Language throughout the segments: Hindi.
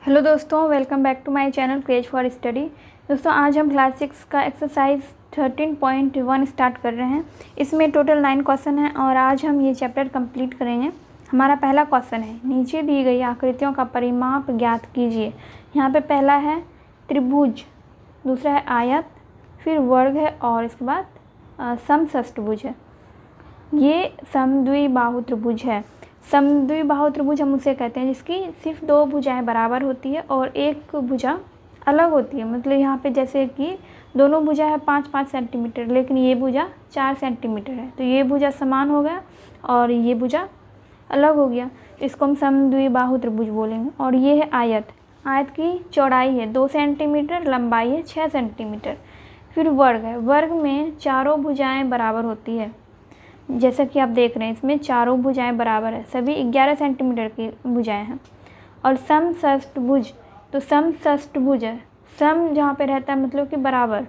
हेलो दोस्तों, welcome back to my channel craze for study. दोस्तों, आज हम क्लास 6 का एक्सरसाइज 13.1 स्टार्ट कर रहे हैं। इसमें टोटल 9 क्वेश्चन हैं और आज हम ये चैप्टर कंप्लीट करेंगे। हमारा पहला क्वेश्चन है, नीचे दी गई आकृतियों का परिमाप ज्ञात कीजिए। यहाँ पे पहला है त्रिभुज, दूसरा है आयत, फिर वर्ग है और इसके बाद समषष्टभुज है। ये समद्विबाहु त्रिभुज है। समद्विबाहु त्रिभुज हम उसे कहते हैं जिसकी सिर्फ दो भुजाएं बराबर होती है और एक भुजा अलग होती है। मतलब यहाँ पे जैसे कि दोनों भुजा है 5-5 सेंटीमीटर, लेकिन ये भुजा 4 सेंटीमीटर है, तो ये भुजा समान हो गया और ये भुजा अलग हो गया। इसको हम समद्विबाहु त्रिभुज बोलेंगे। और ये है आयत। आयत की चौड़ाई है 2 सेंटीमीटर, लंबाई है 6 सेंटीमीटर। फिर वर्ग है। वर्ग में चारों भुजाएँ बराबर होती है। जैसा कि आप देख रहे हैं, इसमें चारों भुजाएं बराबर है, सभी 11 सेंटीमीटर की भुजाएं हैं। और समषष्टभुज, तो समषष्टभुज है। सम जहाँ पे रहता है मतलब कि बराबर,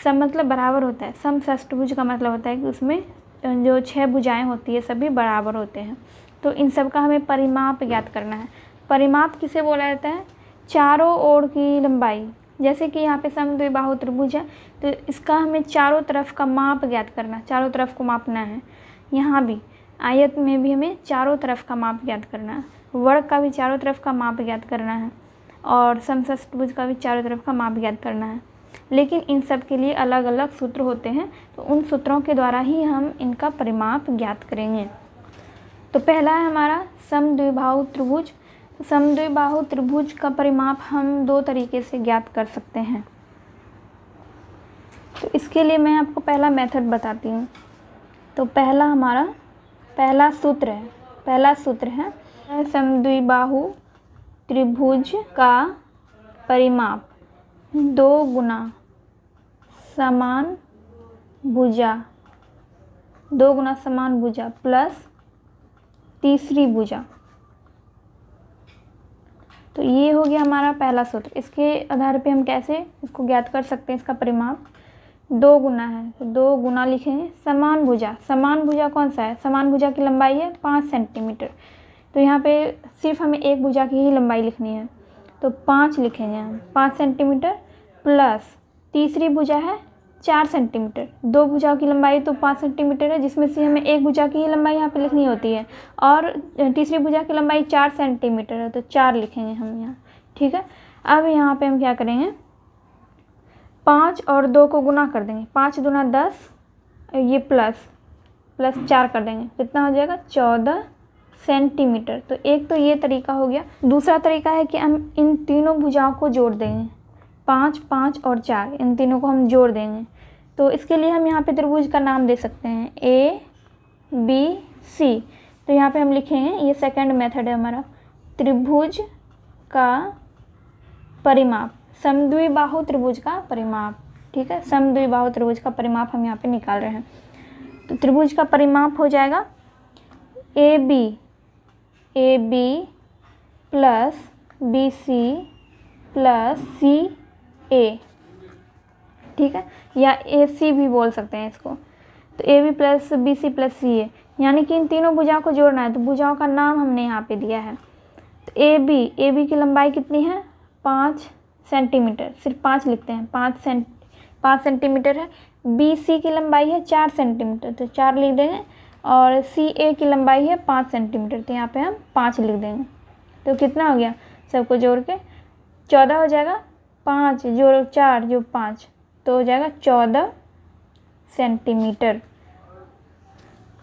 सम मतलब बराबर होता है। समषष्टभुज का मतलब होता है कि उसमें जो 6 भुजाएं होती है सभी बराबर होते हैं। तो इन सब का हमें परिमाप ज्ञात करना है। परिमाप किसे बोला जाता है? चारों ओर की लंबाई। जैसे कि यहाँ पे समद्विबाहु त्रिभुज है, तो इसका हमें चारों तरफ का माप ज्ञात करना है, चारों तरफ को मापना है। यहाँ भी आयत में भी हमें चारों तरफ का माप ज्ञात करना है, वर्ग का भी चारों तरफ का माप ज्ञात करना है और समषष्टभुज का भी चारों तरफ का माप ज्ञात करना है। लेकिन इन सब के लिए अलग अलग सूत्र होते हैं, तो उन सूत्रों के द्वारा ही हम इनका परिमाप ज्ञात करेंगे। तो पहला है हमारा समद्विबाहु त्रिभुज। समद्विबाहु त्रिभुज का परिमाप हम 2 तरीके से ज्ञात कर सकते हैं। तो इसके लिए मैं आपको पहला मेथड बताती हूँ। तो पहला सूत्र है समद्विबाहु त्रिभुज का परिमाप 2 गुना समान भुजा प्लस तीसरी भुजा। तो ये हो गया हमारा पहला सूत्र। इसके आधार पे हम कैसे इसको ज्ञात कर सकते हैं? इसका परिमाप 2 गुना है, तो 2 गुना लिखेंगे। समान भुजा कौन सा है? समान भुजा की लंबाई है 5 सेंटीमीटर, तो यहाँ पे सिर्फ हमें एक भुजा की ही लंबाई लिखनी है, तो 5 लिखेंगे हम, 5 सेंटीमीटर प्लस तीसरी भुजा है 4 सेंटीमीटर। 2 भुजाओं की लंबाई तो 5 सेंटीमीटर है, जिसमें से हमें एक भुजा की ही लंबाई यहाँ पे लिखनी होती है, और तीसरी भुजा की लंबाई 4 सेंटीमीटर है, तो 4 लिखेंगे हम यहाँ। ठीक है। अब यहाँ पे हम क्या करेंगे, 5 और 2 को गुना कर देंगे, 5 दूना 10, ये प्लस 4 कर देंगे, कितना हो जाएगा? 14 सेंटीमीटर। तो एक तो ये तरीका हो गया। दूसरा तरीका है कि हम इन तीनों भुजाओं को जोड़ देंगे, 5, 5 और 4, इन तीनों को हम जोड़ देंगे। तो इसके लिए हम यहाँ पे त्रिभुज का नाम दे सकते हैं ABC। तो यहाँ पे हम लिखेंगे, ये सेकंड मेथड है हमारा, त्रिभुज का परिमाप, समद्विबाहु त्रिभुज का परिमाप। ठीक है, समद्विबाहु त्रिभुज का परिमाप हम यहाँ पे निकाल रहे हैं। तो त्रिभुज का परिमाप हो जाएगा AB plus BC plus CA। ठीक है, या AC भी बोल सकते हैं इसको। तो AB plus BC plus CA, यानी कि इन तीनों भुजाओं को जोड़ना है, तो भुजाओं का नाम हमने यहाँ पे दिया है। तो AB की लंबाई कितनी है? 5 सेंटीमीटर, सिर्फ 5 लिखते हैं, 5 सेंटीमीटर है। BC की लंबाई है 4 सेंटीमीटर, तो 4 लिख देंगे। और CA की लंबाई है 5 सेंटीमीटर, तो यहाँ पे हम 5 लिख देंगे। तो कितना हो गया? सबको जोड़ के 14 हो जाएगा। 5 जोड़ 4 जो 5, तो हो जाएगा 14 सेंटीमीटर।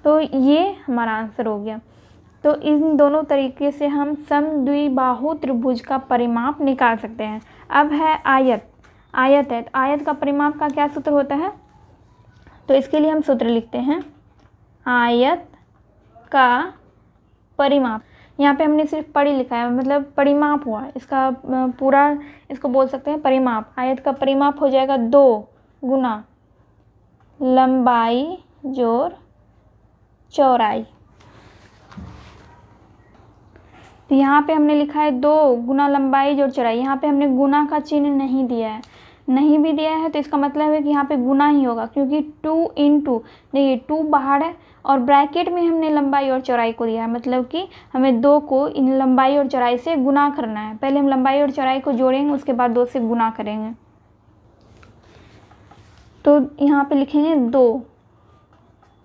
तो ये हमारा आंसर हो गया। तो इन दोनों तरीके से हम समद्विबाहु त्रिभुज का परिमाप निकाल सकते हैं। अब है आयत है, तो आयत का परिमाप का क्या सूत्र होता है? तो इसके लिए हम सूत्र लिखते हैं, आयत का परिमाप। यहाँ पे हमने सिर्फ परि लिखा है, मतलब परिमाप हुआ, इसका पूरा इसको बोल सकते हैं परिमाप। आयत का परिमाप हो जाएगा 2 गुना लंबाई जोड़ चौड़ाई। तो यहाँ पे हमने लिखा है 2 गुना लंबाई जोड़ चौड़ाई, यहाँ पे हमने गुना का चिन्ह नहीं दिया है, नहीं भी दिया है तो इसका मतलब है कि यहाँ पे गुना ही होगा, क्योंकि 2 इंटू, देखिए 2 बाहर है और ब्रैकेट में हमने लंबाई और चौड़ाई को दिया है, मतलब कि हमें 2 को इन लंबाई और चौड़ाई से गुना करना है। पहले हम लंबाई और चौड़ाई को जोड़ेंगे, उसके बाद 2 से गुना करेंगे। तो यहाँ पे लिखेंगे 2,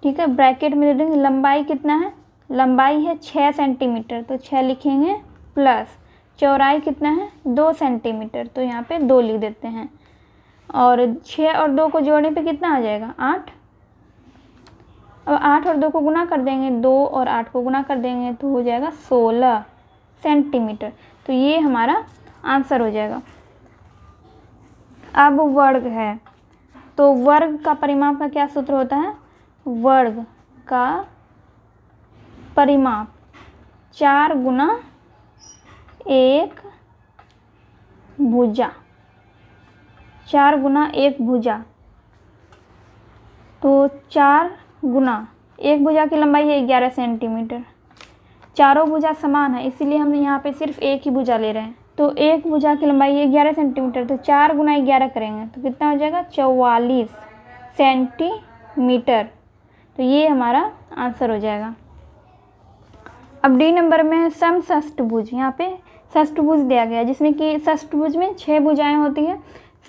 ठीक है, ब्रैकेट में दे देंगे। लंबाई कितना है, लंबाई है 6 सेंटीमीटर, तो 6 लिखेंगे, प्लस चौड़ाई कितना है 2 सेंटीमीटर, तो यहाँ पे 2 लिख देते हैं। और 6 और 2 को जोड़ने पे कितना आ जाएगा 8। अब 8 और 2 को गुना कर देंगे, 2 और 8 को गुना कर देंगे तो हो जाएगा 16 सेंटीमीटर। तो ये हमारा आंसर हो जाएगा। अब वर्ग है, तो वर्ग का परिमाप का क्या सूत्र होता है, वर्ग का परिमाप 4 गुना 1 भुजा, 4 गुना 1 भुजा। तो 4 गुना 1 भुजा की लंबाई है 11 सेंटीमीटर। चारों भुजा समान है, इसीलिए हम यहाँ पे सिर्फ एक ही भुजा ले रहे हैं। तो एक भुजा की लंबाई है 11 सेंटीमीटर, तो 4 गुना 11 करेंगे तो कितना हो जाएगा 44 सेंटीमीटर। तो ये हमारा आंसर हो जाएगा। अब डी नंबर में है समषष्टभुज। यहाँ पे षष्ठभुज दिया गया, जिसमें कि षष्ठभुज में 6 भुजाएं होती है।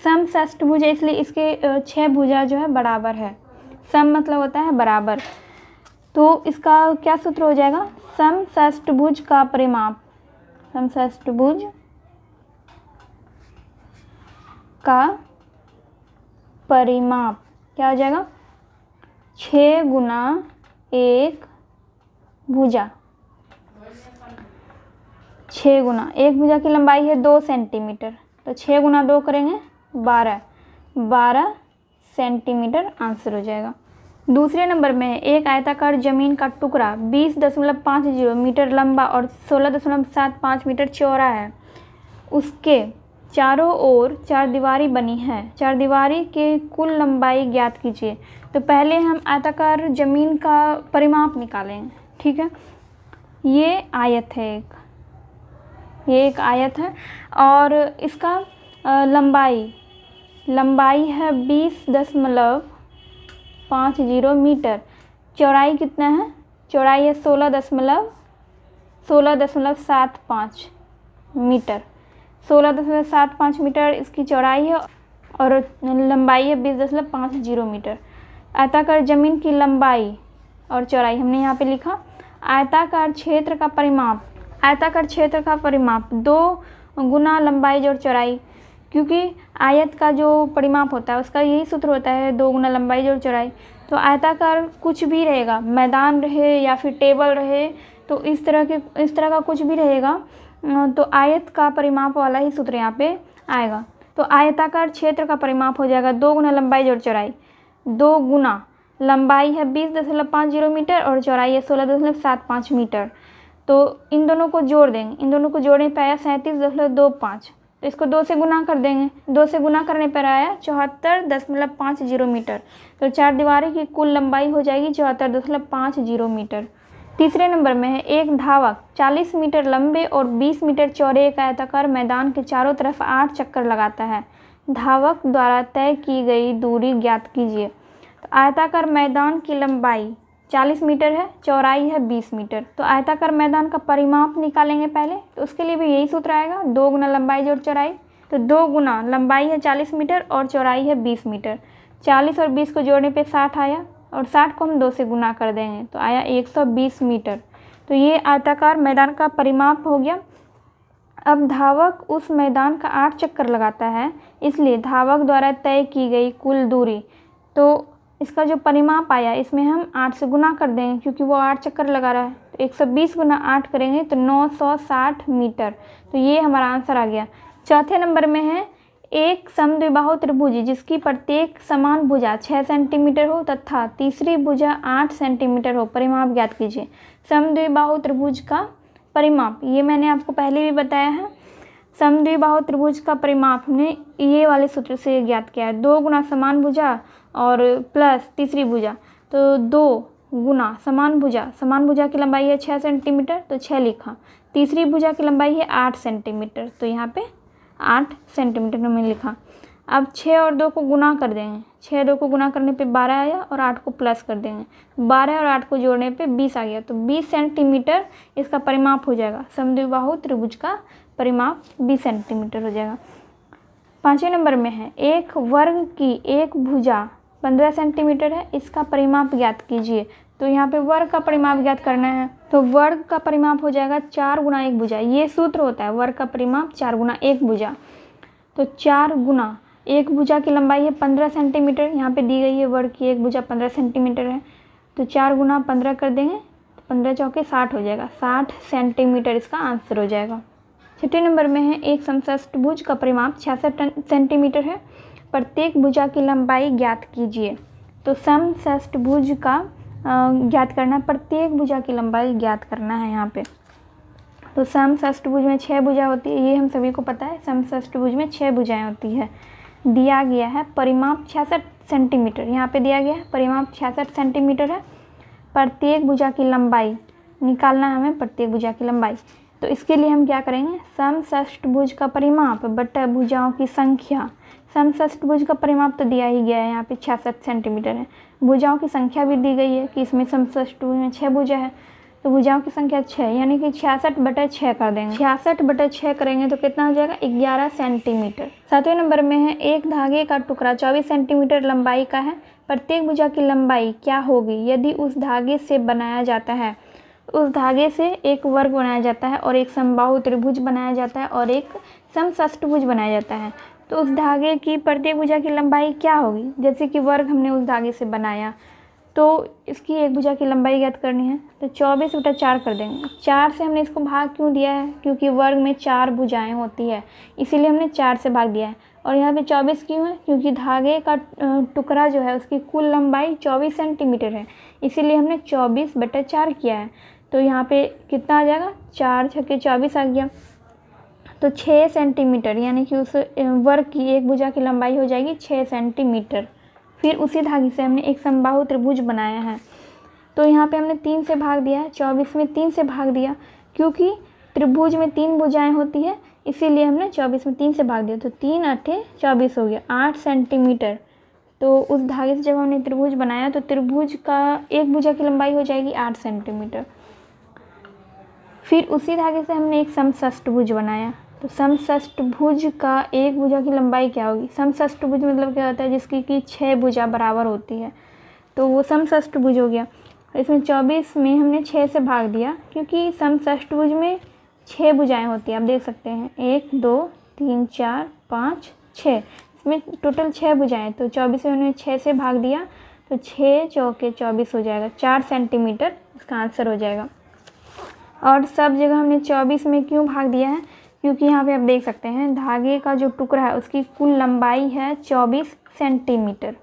समषष्टभुज है इसलिए इसके 6 भुजा जो है बराबर है। सम मतलब होता है बराबर, तो इसका क्या सूत्र हो जाएगा, समषष्टभुज का परिमाप, समषष्टभुज का परिमाप क्या हो जाएगा 6 गुना 1 भुजा। 6 गुना 1 भुजा की लंबाई है 2 सेंटीमीटर, तो 6 गुना 2 करेंगे 12 सेंटीमीटर आंसर हो जाएगा। दूसरे नंबर में है एक आयताकार जमीन का टुकड़ा 20.50 मीटर लंबा और 16.75 मीटर चौड़ा है। उसके चारों ओर 4 दीवारी बनी है। 4 दीवारी के कुल लंबाई ज्ञात कीजिए। तो पहले हम आयताकार जमीन का परिमाप निकालेंगे, ठीक है। ये आयत है ये एक आयत है और इसका लंबाई है 20.50 मीटर। चौड़ाई कितना है, चौड़ाई है 16.75 मीटर। 16.75 मीटर इसकी चौड़ाई है और लंबाई है 20.50 मीटर। आयताकार जमीन की लंबाई और चौड़ाई हमने यहाँ पे लिखा। आयताकार क्षेत्र का परिमाप 2 गुना लंबाई जोड़ चौड़ाई, क्योंकि आयत का जो परिमाप होता है उसका यही सूत्र होता है 2 गुना लंबाई जोड़ चौड़ाई। तो आयताकार कुछ भी रहेगा, मैदान रहे या फिर टेबल रहे, तो इस तरह का कुछ भी रहेगा तो आयत का परिमाप वाला ही सूत्र यहाँ पे आएगा। तो आयताकार क्षेत्र का परिमाप हो जाएगा 2 गुना लंबाई जोड़ चौड़ाई। 2 गुना लंबाई है 20.50 मीटर और चौड़ाई है 16.75 मीटर। तो इन दोनों को जोड़ देंगे, इन दोनों को जोड़ने पर आया 37.25, तो इसको 2 से गुना कर देंगे। 2 से गुना करने पर आया 74.50 मीटर। तो 4 दीवारी की कुल लंबाई हो जाएगी 74.50 मीटर। तीसरे नंबर में है एक धावक 40 मीटर लंबे और 20 मीटर चौड़े एक आयताकार मैदान के चारों तरफ 8 चक्कर लगाता है। धावक द्वारा तय की गई दूरी ज्ञात कीजिए। तो आयताकार मैदान की लंबाई 40 मीटर है, चौड़ाई है 20 मीटर। तो आयताकार मैदान का परिमाप निकालेंगे पहले, तो उसके लिए भी यही सूत्र आएगा 2 गुना लंबाई जोड़ चौड़ाई। तो 2 गुना लंबाई है 40 मीटर और चौड़ाई है 20 मीटर। 40 और 20 को जोड़ने पे 60 आया और 60 को हम 2 से गुना कर देंगे तो आया 120 मीटर। तो ये आयताकार मैदान का परिमाप हो गया। अब धावक उस मैदान का 8 चक्कर लगाता है, इसलिए धावक द्वारा तय की गई कुल दूरी, तो इसका जो परिमाप आया इसमें हम 8 से गुना कर देंगे क्योंकि वो 8 चक्कर लगा रहा है। तो 120 गुना 8 करेंगे तो 960 मीटर। तो ये हमारा आंसर आ गया। चौथे नंबर में है एक समद्विबाहु त्रिभुज जिसकी प्रत्येक समान भुजा 6 सेंटीमीटर हो तथा तीसरी भुजा 8 सेंटीमीटर हो, परिमाप ज्ञात कीजिए। समद्विबाहु त्रिभुज का परिमाप ये मैंने आपको पहले भी बताया है। समद्विबाहु त्रिभुज का परिमाप हमने ये वाले सूत्र से ज्ञात किया है, 2 गुना समान भुजा और प्लस तीसरी भुजा। तो 2 गुना समान भुजा की लंबाई है 6 सेंटीमीटर, तो 6 लिखा। तीसरी भुजा की लंबाई है 8 सेंटीमीटर, तो यहाँ पे 8 सेंटीमीटर में लिखा। अब 6 और 2 को गुना कर देंगे। 6 2 को गुना करने पे 12 आया और 8 को प्लस कर देंगे। 12 और 8 को जोड़ने पे 20 आ गया। तो 20 सेंटीमीटर इसका परिमाप हो जाएगा। समद्विबाहु त्रिभुज का परिमाप 20 सेंटीमीटर हो जाएगा। 5वें नंबर में है एक वर्ग की एक भुजा 15 सेंटीमीटर है, इसका परिमाप ज्ञात कीजिए। तो यहाँ पे वर्ग का परिमाप ज्ञात करना है। तो वर्ग का परिमाप हो जाएगा 4 गुना 1 भुजा। ये सूत्र होता है वर्ग का परिमाप 4 गुना 1 भुजा। तो 4 गुना 1 भुजा की लंबाई है 15 सेंटीमीटर, यहाँ पे दी गई है वर्ग की एक भुजा 15 सेंटीमीटर है। तो 4 गुना 15 कर देंगे, 15 चौके 60 हो जाएगा। 60 सेंटीमीटर इसका आंसर हो जाएगा। 6वें नंबर में है एक समषष्टभुज का परिमाप 66 सेंटीमीटर है, प्रत्येक भुजा की लंबाई ज्ञात कीजिए। तो समषष्टभुज का ज्ञात करना है, प्रत्येक भुजा की लंबाई ज्ञात करना है यहाँ पे। तो समषष्टभुज में 6 भुजा होती है, ये हम सभी को पता है। समषष्टभुज में 6 भुजाएं होती है। दिया गया है परिमाप 66 सेंटीमीटर, यहाँ पे दिया गया है परिमाप 66 सेंटीमीटर है। प्रत्येक भुजा की लंबाई निकालना है हमें, प्रत्येक भुजा की लंबाई। तो इसके लिए हम क्या करेंगे, समषष्टभुज का परिमाप बटा भुजाओं की संख्या। समषष्टभुज का परिमाप तो दिया ही गया है, यहाँ पे 66 सेंटीमीटर है। भुजाओं की संख्या भी दी गई है कि इसमें समषष्टभुज में 6 भुजा है, तो भुजाओं की संख्या 6 यानी कि 66/6 कर देंगे। 66/6 करेंगे तो कितना हो जाएगा, 11 सेंटीमीटर। 7वें नंबर में है एक धागे का टुकड़ा 24 सेंटीमीटर लंबाई का है, प्रत्येक भुजा की लंबाई क्या होगी यदि उस धागे से बनाया जाता है। उस धागे से एक वर्ग बनाया जाता है और एक समबाहु त्रिभुज बनाया जाता है और एक समषष्टभुज बनाया जाता है। तो उस धागे की प्रत्येक भुजा की लंबाई क्या होगी, जैसे कि वर्ग हमने उस धागे से बनाया तो इसकी एक भुजा की लंबाई ज्ञात करनी है। तो 24/4 कर देंगे। 4 से हमने इसको भाग क्यों दिया है, क्योंकि वर्ग में 4 भुजाएं होती है, इसीलिए हमने 4 से भाग दिया है। और यहाँ पे 24 क्यों है, क्योंकि धागे का टुकड़ा जो है उसकी कुल लंबाई 24 सेंटीमीटर है, इसीलिए हमने 24/4 किया है। तो यहाँ पे कितना आ जाएगा, 4 छक्के 24 आ गया। तो 6 सेंटीमीटर यानी कि उस वर्ग की एक भुजा की लंबाई हो जाएगी 6 सेंटीमीटर। फिर उसी धागे से हमने एक समबाहु त्रिभुज बनाया है, तो यहाँ पे हमने 3 से भाग दिया है। 24 में 3 से भाग दिया, क्योंकि त्रिभुज में 3 भुजाएं होती है, इसीलिए हमने 24 में 3 से भाग दिया। तो 3 8 24 हो गया, 8 सेंटीमीटर। तो उस धागे से जब हमने त्रिभुज बनाया तो त्रिभुज का एक भुजा की लंबाई हो जाएगी 8 सेंटीमीटर। फिर उसी धागे से हमने एक समषष्टभुज बनाया, तो समषष्टभुज का एक भुजा की लंबाई क्या होगी। समषष्टभुज मतलब क्या होता है, जिसकी कि 6 भुजा बराबर होती है, तो वो समषष्टभुज हो गया। इसमें 24 में हमने 6 से भाग दिया, क्योंकि समषष्टभुज में 6 भुजाएं होती हैं। आप देख सकते हैं 1 2 3 4 5 6, इसमें टोटल 6 भुजाएं। तो 24 में हमने 6 से भाग दिया, तो 6 चौके 24 हो जाएगा। 4 सेंटीमीटर इसका आंसर हो जाएगा। और सब जगह हमने 24 में क्यों भाग दिया है, क्योंकि यहाँ पे आप देख सकते हैं धागे का जो टुकड़ा है उसकी कुल लंबाई है 24 सेंटीमीटर।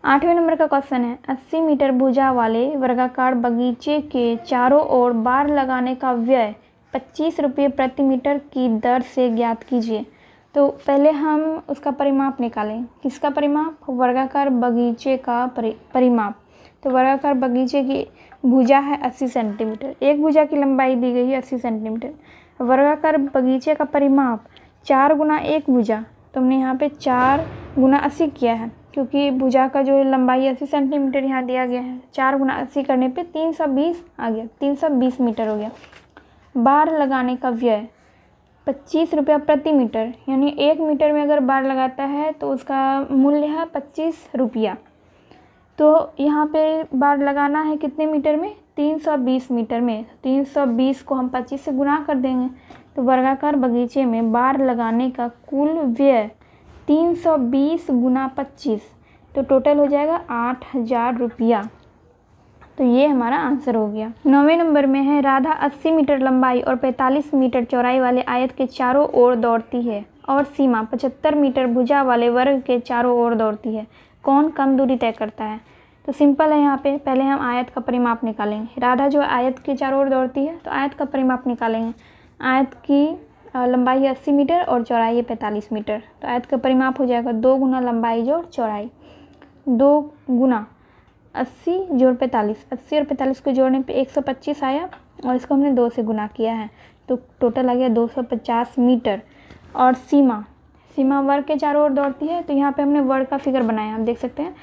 8वें नंबर का क्वेश्चन है 80 मीटर भुजा वाले वर्गाकार बगीचे के चारों ओर बार लगाने का व्यय 25 रुपये प्रति मीटर की दर से ज्ञात कीजिए। तो पहले हम उसका परिमाप निकालें। किसका परिमाप, वर्गाकार बगीचे का परिमाप। तो वर्गाकार बगीचे की भुजा है 80 सेंटीमीटर, एक भुजा की लंबाई दी गई है 80 सेंटीमीटर। वर्गाकार बगीचे का परिमाप 4 गुना 1 भुजा, तो हमने यहाँ पे 4 गुना 80 किया है, क्योंकि भुजा का जो लंबाई 80 सेंटीमीटर यहाँ दिया गया है। 4 गुना 80 करने पे 320 आ गया, 320 मीटर हो गया। बार लगाने का व्यय 25 रुपया प्रति मीटर, यानी 1 मीटर में अगर बार लगाता है तो उसका मूल्य है 25 रुपया। तो यहाँ पे बार लगाना है कितने मीटर में, 320 मीटर में। 320 को हम 25 से गुना कर देंगे, तो वर्गाकार बगीचे में बार लगाने का कुल व्यय 320 गुना 25, तो टोटल हो जाएगा 8000 रुपया। तो ये हमारा आंसर हो गया। 9वें नंबर में है राधा 80 मीटर लंबाई और 45 मीटर चौड़ाई वाले आयत के चारों ओर दौड़ती है और सीमा 75 मीटर भुजा वाले वर्ग के चारों ओर दौड़ती है। कौन कम दूरी तय करता है। तो सिंपल है, यहाँ पे पहले हम आयत का परिमाप निकालेंगे। राधा जो आयत के चारों ओर दौड़ती है, तो आयत का परिमाप निकालेंगे। आयत की लंबाई है 80 मीटर और चौड़ाई है 45 मीटर। तो आयत का परिमाप हो जाएगा 2 गुना लंबाई जोड़ चौड़ाई, 2 गुना 80 जोड़ 45। 80 और 45 को जोड़ने पे 125 आया और इसको हमने 2 से गुना किया है, तो टोटल आ गया 250 मीटर। और सीमा सीमा वर्ग के चारों ओर दौड़ती है। तो यहाँ पे हमने वर्ग का फिगर बनाया, आप देख सकते हैं।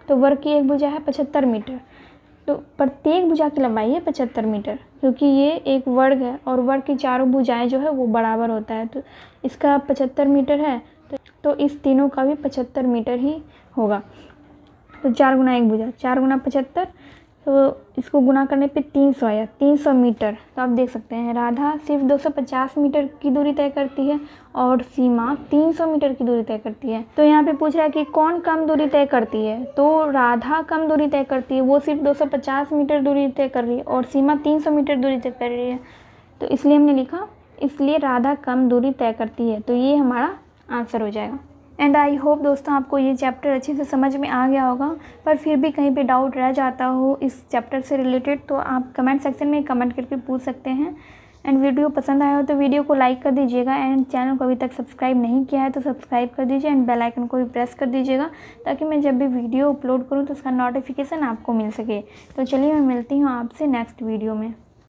तो वर्ग की एक भुजा है 75 मीटर, तो प्रत्येक भुजा की लंबाई है 75 मीटर, क्योंकि ये एक वर्ग है और वर्ग की चारों भुजाएं जो है वो बराबर होता है। तो इसका 75 मीटर है, तो इस तीनों का भी 75 मीटर ही होगा। तो 4 गुना एक भुजा, 4 गुना 75, तो इसको गुना करने पे 300 आया, 300 मीटर। तो आप देख सकते हैं राधा सिर्फ 250 मीटर की दूरी तय करती है और सीमा 300 मीटर की दूरी तय करती है। तो यहाँ पे पूछ रहा है कि कौन कम दूरी तय करती है, तो राधा कम दूरी तय करती है, वो सिर्फ 250 मीटर दूरी तय कर रही है और सीमा 300 मीटर दूरी तय कर रही है। तो इसलिए हमने लिखा, इसलिए राधा कम दूरी तय करती है। तो ये हमारा आंसर हो जाएगा। एंड आई होप दोस्तों आपको ये चैप्टर अच्छे से समझ में आ गया होगा, पर फिर भी कहीं पे डाउट रह जाता हो इस चैप्टर से रिलेटेड तो आप कमेंट सेक्शन में कमेंट करके पूछ सकते हैं। एंड वीडियो पसंद आया हो तो वीडियो को लाइक कर दीजिएगा, एंड चैनल को अभी तक सब्सक्राइब नहीं किया है तो सब्सक्राइब कर दीजिए, एंड बेल आइकन को भी प्रेस कर दीजिएगा ताकि मैं जब भी वीडियो अपलोड करूँ तो उसका नोटिफिकेशन आपको मिल सके। तो चलिए मैं मिलती हूँ आपसे नेक्स्ट वीडियो में।